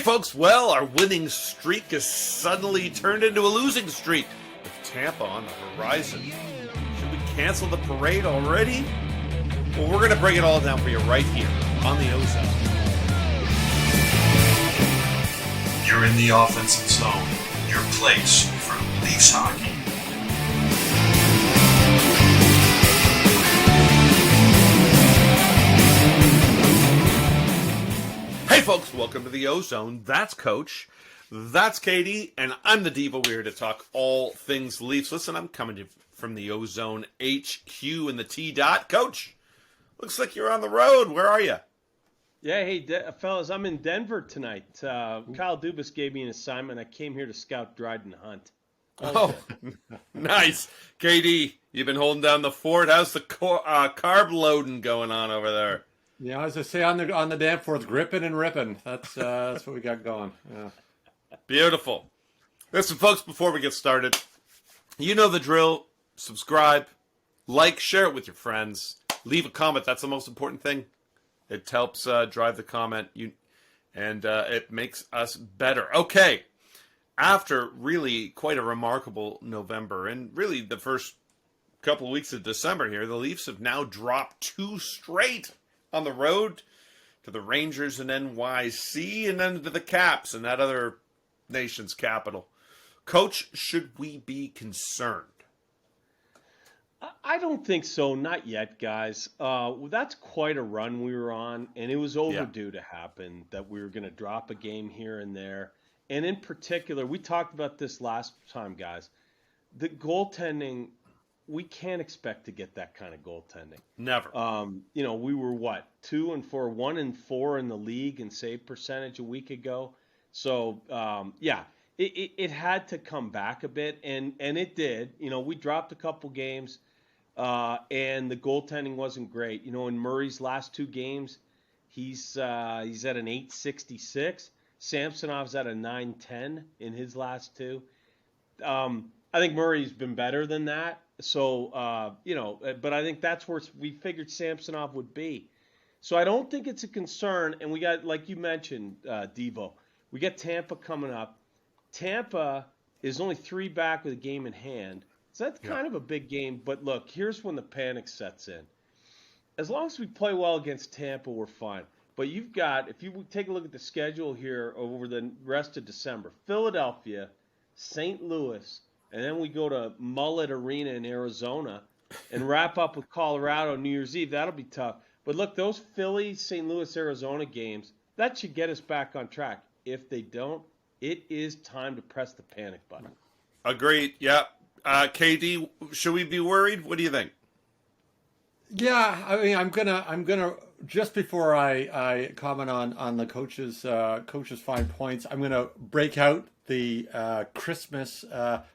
Folks, well, our winning streak has suddenly turned into a losing streak with Tampa on the horizon. Should we cancel the parade already? Well, we're going to break it all down for you right here on the OZone. You're in the offensive zone, your place for Leafs hockey. Hey folks, welcome to the OZone. That's Coach, that's Katie, and I'm the Diva. We're here to talk all things Leafs. Listen, I'm coming to you from the OZone HQ in the T-Dot. Coach, looks like you're on the road. Where are you? Yeah, hey, fellas, I'm in Denver tonight. Kyle Dubas gave me an assignment. I came here to scout Dryden Hunt. Oh, nice. KD, you've been holding down the fort. How's the carb loading going on over there? Yeah, as I say on the damn fourth, gripping and ripping. That's what we got going. Yeah. Beautiful. Listen, folks, before we get started, you know the drill. Subscribe, like, share it with your friends. Leave a comment. That's the most important thing. It helps drive the comment, and it makes us better. Okay, after really quite a remarkable November, and really the first couple of weeks of December here, the Leafs have now dropped 2 straight on the road to the Rangers in NYC, and then to the Caps in that other nation's capital. Coach, should we be concerned? I don't think so. Not yet, guys. That's quite a run we were on, and it was overdue to happen that we were going to drop a game here and there. And in particular, we talked about this last time, guys. The goaltending, we can't expect to get that kind of goaltending. Never. We were 2-4, 1-4 in the league in save percentage a week ago. So, it had to come back a bit, and it did. We dropped a couple games, and the goaltending wasn't great. In Murray's last 2 games, he's at an 8.66. Samsonov's at a 9.10 in his last 2. I think Murray's been better than that. So, but I think that's where we figured Samsonov would be. So I don't think it's a concern. And we got, like you mentioned, Devo, we got Tampa coming up. Tampa is only 3 back with a game in hand. So that's kind of a big game. But look, here's when the panic sets in. As long as we play well against Tampa, we're fine. But you've got, if you take a look at the schedule here over the rest of December, Philadelphia, St. Louis, and then we go to Mullet Arena in Arizona and wrap up with Colorado New Year's Eve. That'll be tough. But look, those Philly, St. Louis, Arizona games, that should get us back on track. If they don't, it is time to press the panic button. Agreed. Yeah. KD, should we be worried? What do you think? Yeah, I mean, I'm gonna just before I comment on the coach's fine points, I'm gonna break out the Christmas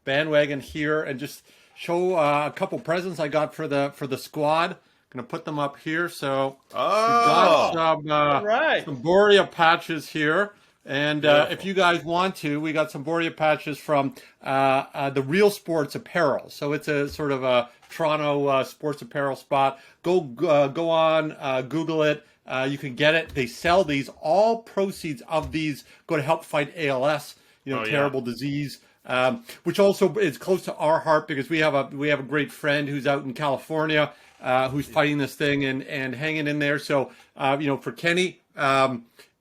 bandwagon here and just show a couple presents I got for the squad. Gonna put them up here. So we got some Borea patches here. And if you guys want to, we got some Borea patches from the Real Sports Apparel. So it's a sort of a Toronto sports apparel spot. Go on, Google it. You can get it. They sell these. All proceeds of these go to help fight ALS, terrible disease, which also is close to our heart because we have a great friend who's out in California who's fighting this thing and hanging in there. So for Kenny.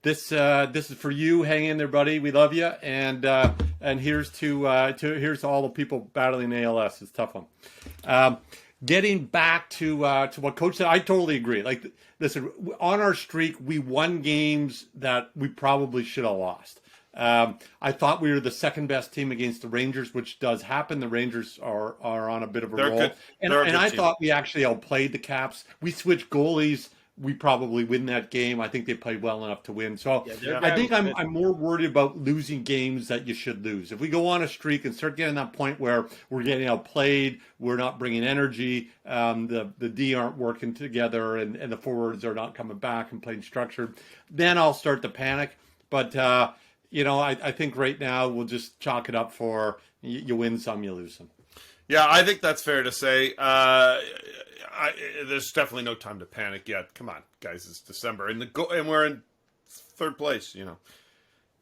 This is for you. Hang in there, buddy. We love you. And here's to all the people battling ALS. It's a tough one. Getting back to what Coach said, I totally agree. Like, listen, on our streak, we won games that we probably should have lost. I thought we were the second best team against the Rangers, which does happen. The Rangers are on a bit of a roll. Good. And I thought we actually outplayed the Caps. We switched goalies. We probably win that game. I think they played well enough to win. So I think I'm more worried about losing games that you should lose. If we go on a streak and start getting that point where we're getting outplayed, we're not bringing energy, the D aren't working together, and the forwards are not coming back and playing structured, then I'll start to panic. But, I think right now we'll just chalk it up for you win some, you lose some. Yeah, I think that's fair to say. There's definitely no time to panic yet. Come on, guys, it's December, and we're in third place.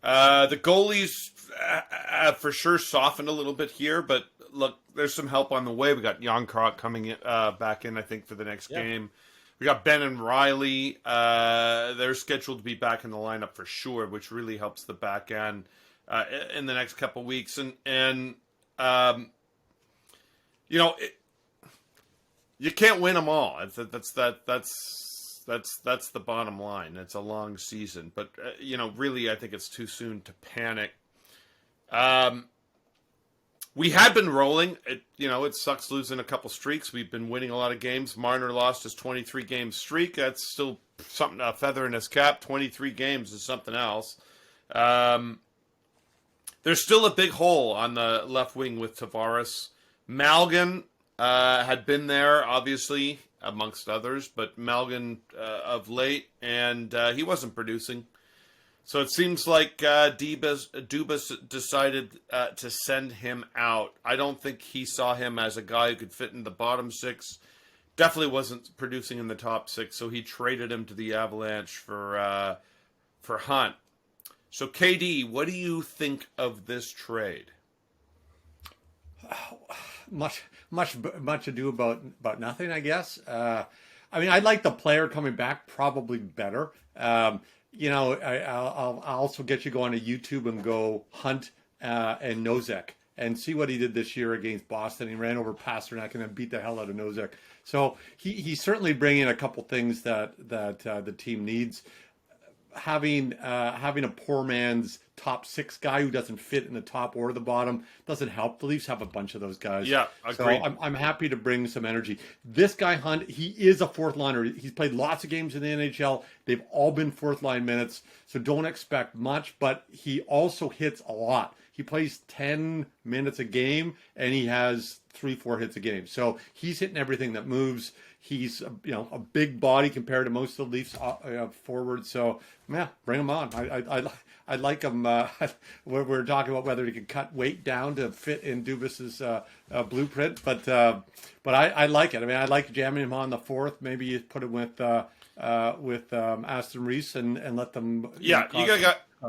The goalies for sure softened a little bit here, but look, there's some help on the way. We got Jan Krok coming back in, I think, for the next game. We got Ben and Riley. They're scheduled to be back in the lineup for sure, which really helps the back end in the next couple weeks. And you can't win them all. That's the bottom line. It's a long season, but really, I think it's too soon to panic. We had been rolling. It sucks losing a couple streaks. We've been winning a lot of games. Marner lost his 23-game streak. That's still something, a feather in his cap. 23 games is something else. There's still a big hole on the left wing with Tavares. Malgin had been there, obviously, amongst others, but Malgin of late, and he wasn't producing. So it seems like Dubas decided to send him out. I don't think he saw him as a guy who could fit in the bottom six. Definitely wasn't producing in the top six, so he traded him to the Avalanche for Hunt. So KD, what do you think of this trade? Much ado about nothing, I guess. I like the player coming back probably better. I'll also get you going to YouTube and go Hunt and Nosek and see what he did this year against Boston. He ran over Pasternak and then beat the hell out of Nosek. So he's certainly bringing a couple things that the team needs. Having a poor man's top six guy who doesn't fit in the top or the bottom doesn't help. The Leafs have a bunch of those guys. Yeah, agreed. So I'm happy to bring some energy. This guy Hunt, he is a fourth liner. He's played lots of games in the NHL. They've all been fourth line minutes, so don't expect much. But he also hits a lot. He plays 10 minutes a game, and he has 3-4 hits a game. So he's hitting everything that moves. He's a big body compared to most of the Leafs forwards. So yeah, bring him on. I like him. We're talking about whether he can cut weight down to fit in Dubas's blueprint, but I like it. I like jamming him on the fourth. Maybe you put him with Aston Reese and let them. Yeah,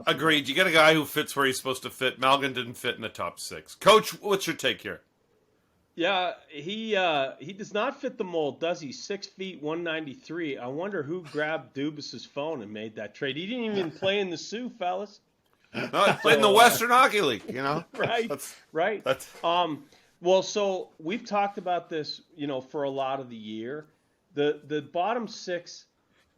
agreed. You got a guy who fits where he's supposed to fit. Malgin didn't fit in the top six. Coach, what's your take here? Yeah, he does not fit the mold, does he? 6 feet, 193. I wonder who grabbed Dubas's phone and made that trade. He didn't even play in the Sioux, fellas. No, he played in the Western Hockey League, Right, right. Well, so we've talked about this, for a lot of the year. The bottom six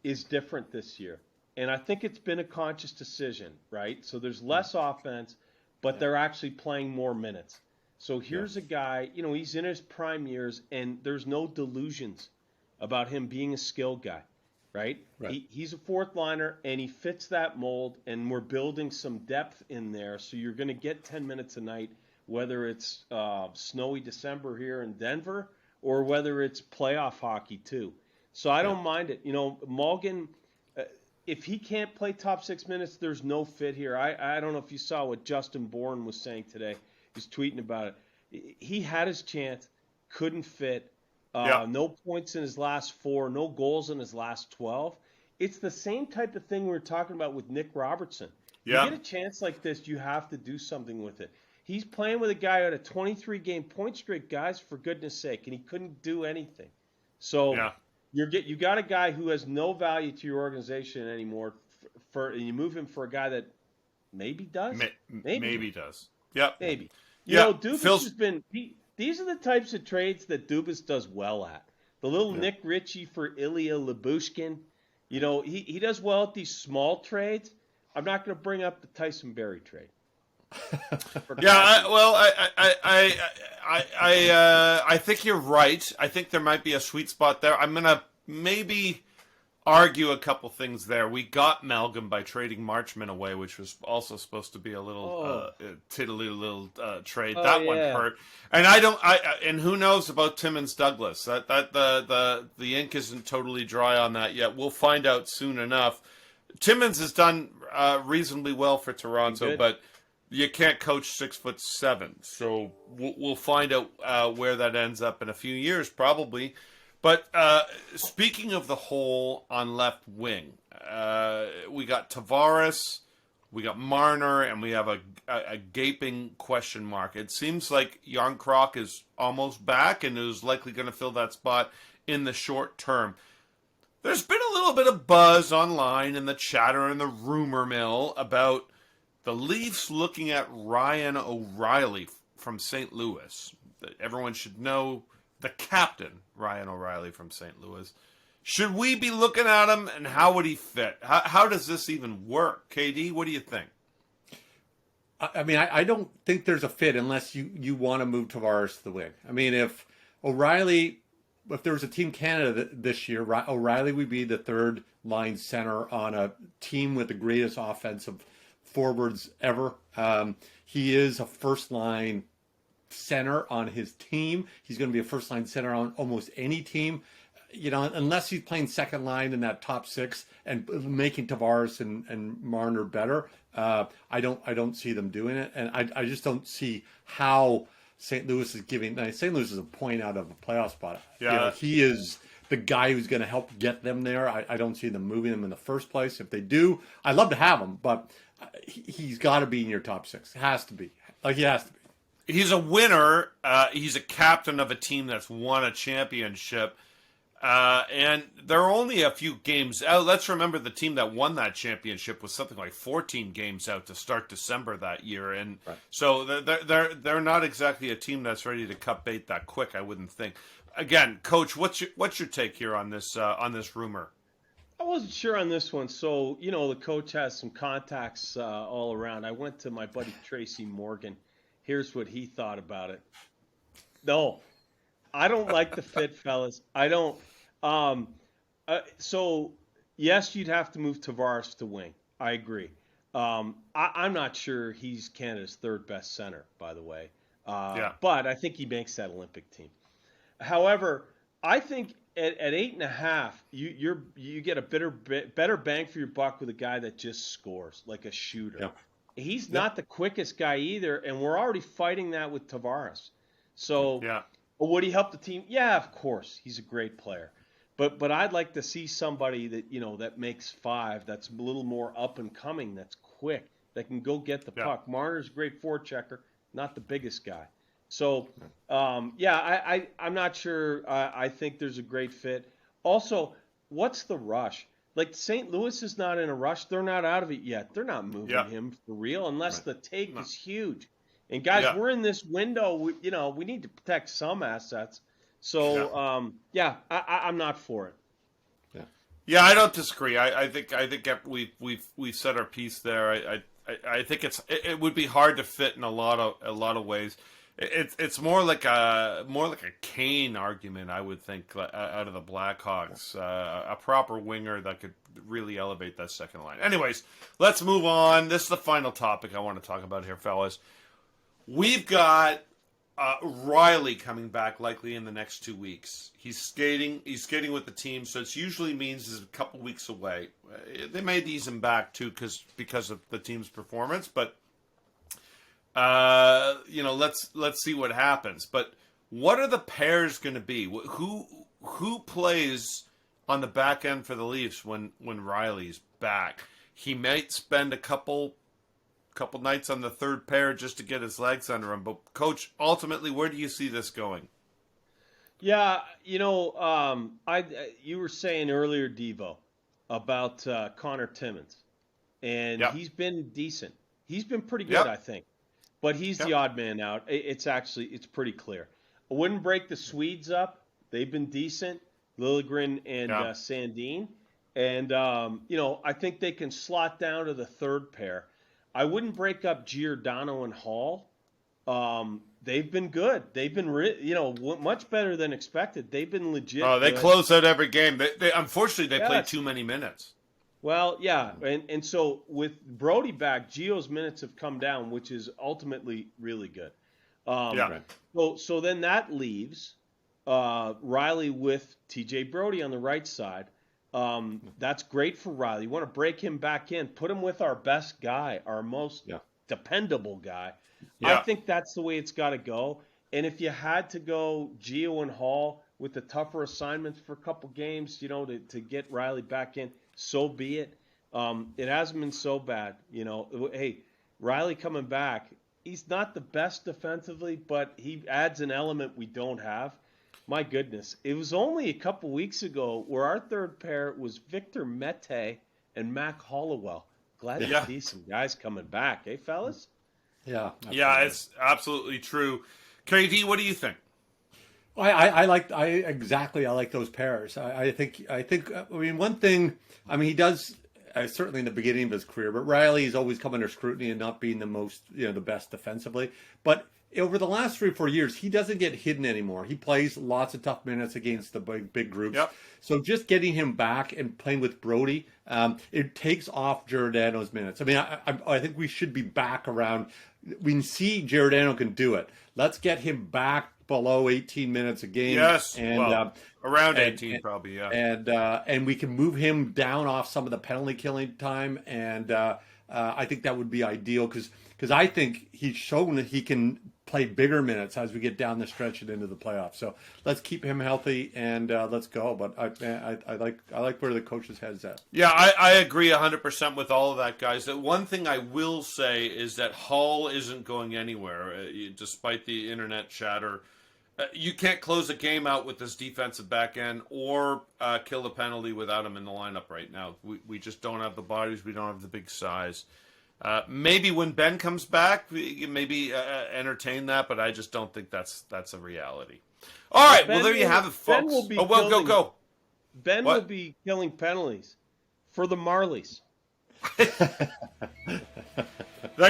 is different this year, and I think it's been a conscious decision, right? So there's less offense, but they're actually playing more minutes. So here's a guy, he's in his prime years, and there's no delusions about him being a skilled guy, right? He's a fourth liner, and he fits that mold, and we're building some depth in there. So you're going to get 10 minutes a night, whether it's snowy December here in Denver or whether it's playoff hockey too. So I don't mind it. Malgin, if he can't play top 6 minutes, there's no fit here. I don't know if you saw what Justin Bourne was saying today. He's tweeting about it. He had his chance, couldn't fit. No points in his last 4, no goals in his last 12. It's the same type of thing we were talking about with Nick Robertson. You get a chance like this, you have to do something with it. He's playing with a guy who had a 23-game point streak, guys, for goodness sake, and he couldn't do anything. So you got a guy who has no value to your organization anymore, and you move him for a guy that maybe does. Maybe does. Yep. Maybe. Dubas has been these are the types of trades that Dubas does well at. The little Nick Ritchie for Ilya Lyubushkin. He does well at these small trades. I'm not going to bring up the Tyson Berry trade. I think you're right. I think there might be a sweet spot there. I'm going to maybe argue a couple things there. We got Malgin by trading Marchman away, which was also supposed to be a little tiddly trade. That one hurt, and and who knows about Timmins Douglas? That the ink isn't totally dry on that yet. We'll find out soon enough. Timmins has done reasonably well for Toronto, but you can't coach 6'7", so we'll find out where that ends up in a few years, probably. But speaking of the hole on left wing, we got Tavares, We got Marner, and we have a gaping question mark. It seems like Jan Krok is almost back and is likely going to fill that spot in the short term. There's been a little bit of buzz online in the chatter and the rumor mill about the Leafs looking at Ryan O'Reilly from St. Louis. Everyone should know the captain, Ryan O'Reilly from St. Louis. Should we be looking at him, and how would he fit? How does this even work? KD, what do you think? I mean, I don't think there's a fit unless you want to move Tavares to the wing. I mean, if there was a Team Canada this year, O'Reilly would be the third line center on a team with the greatest offensive forwards ever. He is a first line center on his team. He's going to be a first line center on almost any team. You know, unless he's playing second line in that top six and making Tavares and Marner better, I don't see them doing it, and I just don't see how St. Louis is giving. St. Louis is a point out of a playoff spot. Yeah, you know, he is the guy who's going to help get them there. I don't see them moving him in the first place. If they do, I'd love to have him, but he's got to be in your top six. It has to be. He has to be. He's a winner. He's a captain of a team that's won a championship. And there are only a few games out. Let's remember the team that won that championship was something like 14 games out to start December that year, and right. So they're not exactly a team that's ready to cut bait that quick. I wouldn't think. Again, Coach, what's your take here on this rumor? I wasn't sure on this one. So the coach has some contacts all around. I went to my buddy Tracy Morgan. Here's what he thought about it. No, I don't like the fit, fellas. I don't. So, yes, you'd have to move Tavares to wing. I agree. I'm not sure he's Canada's third best center, by the way. But I think he makes that Olympic team. However, I think at 8.5, you get a better bang for your buck with a guy that just scores, like a shooter. Yep. He's not the quickest guy either, and we're already fighting that with Tavares. So. Yeah. Would he help the team? Yeah, of course. He's a great player. But I'd like to see somebody that, that makes five, that's a little more up and coming, that's quick, that can go get the puck. Marner's a great forechecker, not the biggest guy. So, I'm not sure. I think there's a great fit. Also, what's the rush? Like, St. Louis is not in a rush. They're not out of it yet. They're not moving him for real unless the take is huge. And guys, we're in this window. We need to protect some assets. So, I'm not for it. Yeah, I don't disagree. I think we've said our piece there. I think it would be hard to fit in a lot of ways. It's more like a Kane argument, I would think, out of the Blackhawks, a proper winger that could really elevate that second line. Anyways, let's move on. This is the final topic I want to talk about here, fellas. We've got Riley coming back likely in the next 2 weeks. He's skating with the team, so it usually means he's a couple weeks away. They may ease him back too because of the team's performance, but let's see what happens. But what are the pairs going to be? Who plays on the back end for the Leafs when Riley's back? He might spend a couple nights on the third pair just to get his legs under him. But, Coach, ultimately, where do you see this going? Yeah, you were saying earlier, Devo, about Connor Timmins. And he's been decent. He's been pretty good, I think. But he's the odd man out. It's pretty clear. I wouldn't break the Swedes up. They've been decent, Liljegren and Sandin. And, I think they can slot down to the third pair. I wouldn't break up Giordano and Hall. They've been good. They've been, much better than expected. They've been legit. Oh, they close out every game. They unfortunately they play too many minutes. Well, yeah, and so with Brody back, Gio's minutes have come down, which is ultimately really good. So then that leaves Riley with T.J. Brody on the right side. That's great for Riley. You want to break him back in, put him with our best guy, our most dependable guy. I think that's the way it's got to go. And if you had to go Gio and Hall with the tougher assignments for a couple games, to get Riley back in, so be it. It hasn't been so bad. You know, hey, Riley coming back, he's not the best defensively, but he adds an element we don't have. My goodness, it was only a couple weeks ago where our third pair was Victor Mete and Mac Hollowell. Glad to see some guys coming back, eh, fellas? Yeah. Yeah, it's absolutely true. KD, what do you think? I like those pairs. I think one thing. I mean, he does certainly in the beginning of his career, but Riley is always come under scrutiny and not being the best defensively. But over the last 3 or 4 years, he doesn't get hidden anymore. He plays lots of tough minutes against the big groups. Yep. So just getting him back and playing with Brody, it takes off Giordano's minutes. I mean, I think we should be back around. We can see Giordano can do it. Let's get him back below 18 minutes a game. Yes, and around 18 probably, yeah. And we can move him down off some of the penalty killing time, and I think that would be ideal because I think he's shown that he can play bigger minutes as we get down the stretch and into the playoffs. So let's keep him healthy and let's go. But I like where the coach's head's at. Yeah, I agree 100% with all of that, guys. The one thing I will say is that Hull isn't going anywhere, despite the internet chatter. You can't close a game out with this defensive back end or kill a penalty without him in the lineup right now. We just don't have the bodies. We don't have the big size. Maybe when Ben comes back, maybe entertain that, but I just don't think that's a reality. All right, well, there you have it, folks. Go. Ben will be killing penalties for the Marlies. There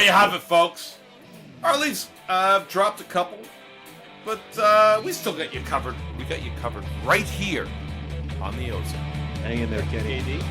you have it, folks. Marlies dropped a couple, but we still got you covered. We got you covered right here on the Ozone. Hang in there, Kenny. KD.